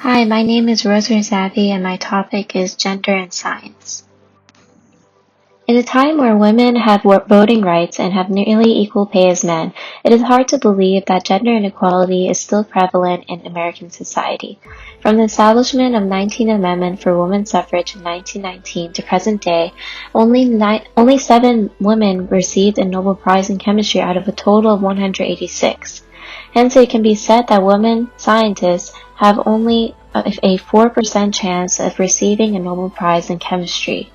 Hi, my name is Rose Razavi and my topic is gender and science. In a time where women have voting rights and have nearly equal pay as men, it is hard to believe that gender inequality is still prevalent in American society. From the establishment of 19th Amendment for women's suffrage in 1919 to present day, only 7 women received a Nobel Prize in Chemistry out of a total of 186. Hence, it can be said that women scientists have only a 4% chance of receiving a Nobel Prize in Chemistry.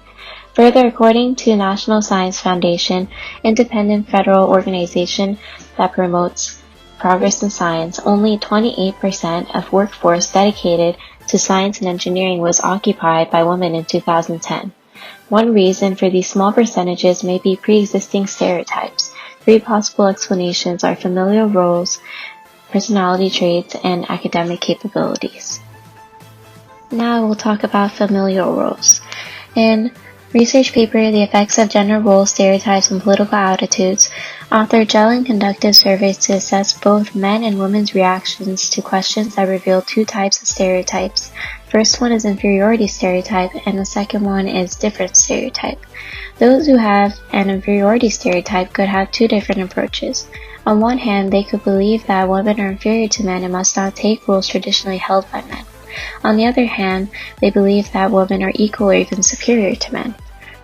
Further, according to National Science Foundation, independent federal organization that promotes progress in science, only 28% of workforce dedicated to science and engineering was occupied by women in 2010. One reason for these small percentages may be pre-existing stereotypes. 3 possible explanations are familial roles, personality traits, and academic capabilities. Now I will talk about familial roles. In research paper, The Effects of Gender Roles, Stereotypes, and Political Attitudes, author Jelen conducted surveys to assess both men and women's reactions to questions that reveal 2 types of stereotypes. First one is inferiority stereotype, and the second one is difference stereotype. Those who have an inferiority stereotype could have 2 different approaches. On one hand, they could believe that women are inferior to men and must not take roles traditionally held by men. On the other hand, they believe that women are equal or even superior to men.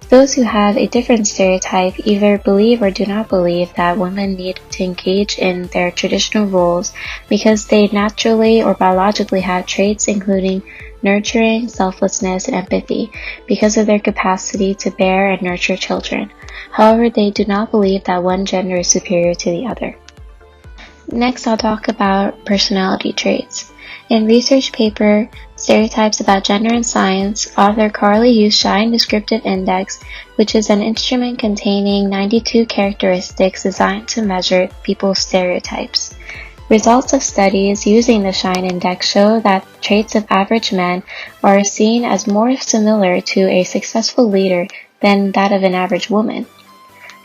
Those who have a different stereotype either believe or do not believe that women need to engage in their traditional roles because they naturally or biologically have traits including nurturing, selflessness, and empathy because of their capacity to bear and nurture children. However, they do not believe that one gender is superior to the other. Next, I'll talk about personality traits. In research paper, Stereotypes About Gender in Science, author Carly used Shine Descriptive Index, which is an instrument containing 92 characteristics designed to measure people's stereotypes. Results of studies using the Shine Index show that traits of average men are seen as more similar to a successful leader than that of an average woman.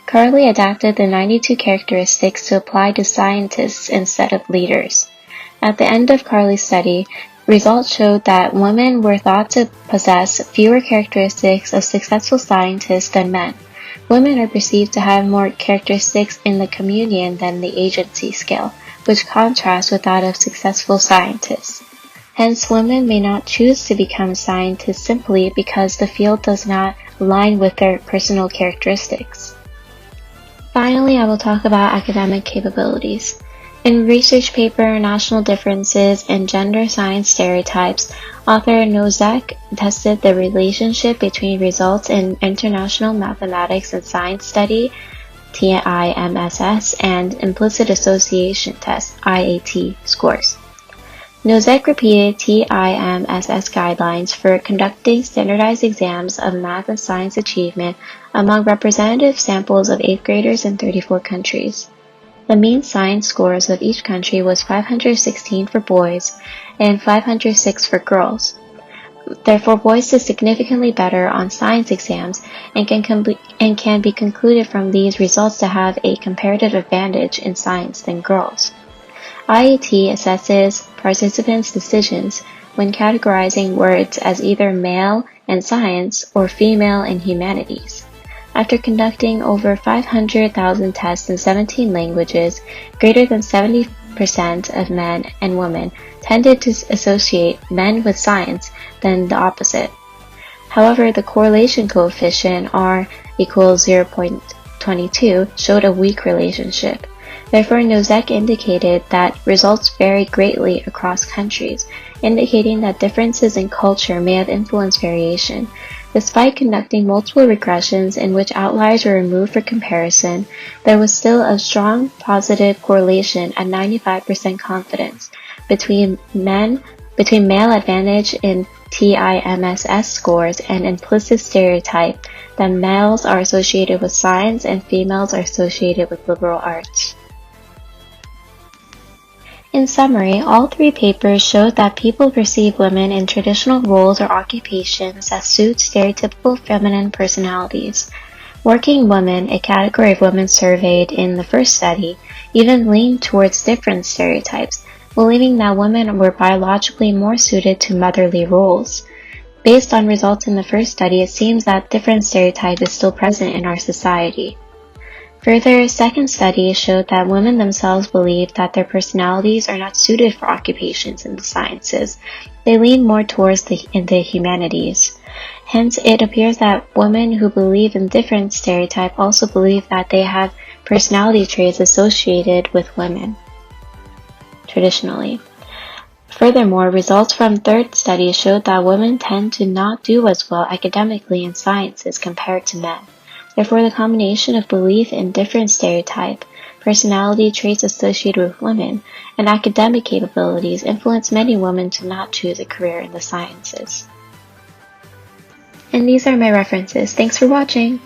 Carly adapted the 92 characteristics to apply to scientists instead of leaders. At the end of Carly's study, results showed that women were thought to possess fewer characteristics of successful scientists than men. Women are perceived to have more characteristics in the communion than the agency scale, which contrasts with that of successful scientists. Hence, women may not choose to become scientists simply because the field does not align with their personal characteristics. Finally, I will talk about academic capabilities. In research paper National Differences in Gender Science Stereotypes, author Nozek tested the relationship between results in International Mathematics and Science Study (TIMSS) and Implicit Association Test (IAT) scores. Nozek repeated TIMSS guidelines for conducting standardized exams of math and science achievement among representative samples of 8th graders in 34 countries. The mean science scores of each country was 516 for boys and 506 for girls. Therefore, boys did significantly better on science exams and can be concluded from these results to have a comparative advantage in science than girls. IAT assesses participants' decisions when categorizing words as either male in science or female in humanities. After conducting over 500,000 tests in 17 languages, greater than 70% of men and women tended to associate men with science than the opposite. However, the correlation coefficient R equals 0.22 showed a weak relationship. Therefore, Nozek indicated that results vary greatly across countries, indicating that differences in culture may have influenced variation. Despite conducting multiple regressions in which outliers were removed for comparison, there was still a strong positive correlation at 95% confidence between male advantage in TIMSS scores and implicit stereotype that males are associated with science and females are associated with liberal arts. In summary, all 3 papers showed that people perceive women in traditional roles or occupations that suit stereotypical feminine personalities. Working women, a category of women surveyed in the first study, even leaned towards different stereotypes, believing that women were biologically more suited to motherly roles. Based on results in the first study, it seems that different stereotype is still present in our society. Further, a second study showed that women themselves believe that their personalities are not suited for occupations in the sciences. They lean more towards the humanities. Hence, it appears that women who believe in different stereotype also believe that they have personality traits associated with women, traditionally. Furthermore, results from third study showed that women tend to not do as well academically in sciences compared to men. Therefore, the combination of belief in different stereotype, personality traits associated with women, and academic capabilities influence many women to not choose a career in the sciences. And these are my references. Thanks for watching!